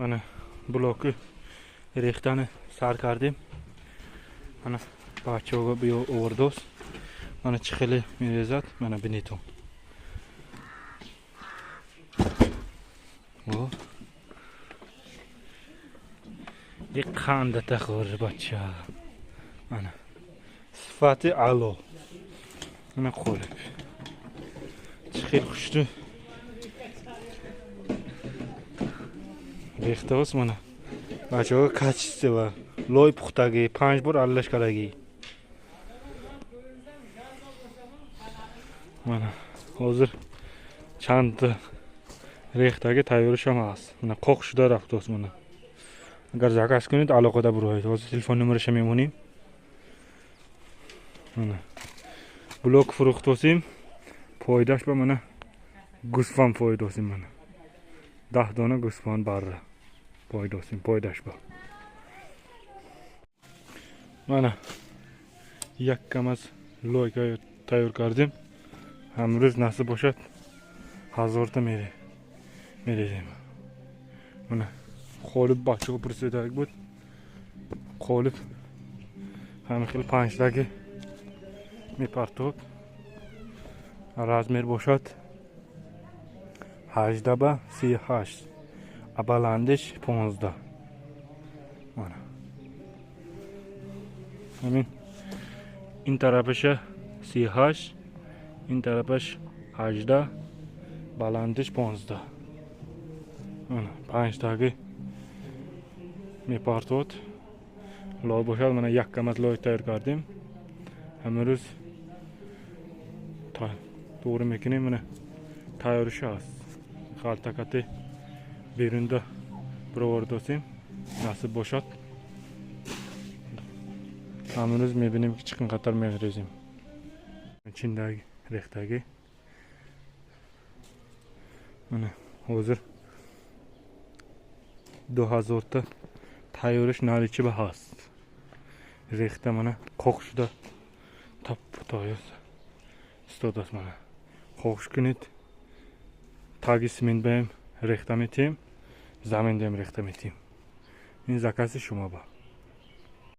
Mana bloku ریختن سر کردیم. من بچه ها بیا اووردوس من چخیلی میریزد من بینیتون یک خنده تخور بچه ها من صفت علو من خوره چخیل خوشتو ریخته هست من بچه ها کچسته و لای پختگی 5 بار علش کردگی من حاضر چند ریختگی تایورش هم هست من قاق شده رفت هست من اگر زکست کنید علاقه دا بروید حاضر تلفن نمرش میمونیم من بلوک فروخت هستیم پایداش با من گوسفند پاید هستیم من 10 دانه گوسفند بره پاید هستیم پایداش با من یک کم از لایک تایور کردیم امروز نصیب باشد 1000 تا میریزیم من قالب بچه ها پرسیده بود قالب همه خیلی 5 دقیقه میپرتود رزمیر باشد 18 به 38 بلندش 15 من همین این طرفش 38 این طرفش 18 بلندش 15 من 5 دقیقه میپرتود لای باشد من یک کم از لای تایر کردیم امروز دور میکنیم من تایرش هست خالتکتی بیرونده برآوردیم نصیب باشد امروز میبینیم که چقدر قطر میریزیم چندگی ریختگی من حاضر 2000 تا تایرش نالیچه به هست ریخته من قاق شده تاپ تایر استاد است من خوش کنید تاگی سمین بهم ریخته میتیم زمین دیم ریخته میتیم این زکاس شما با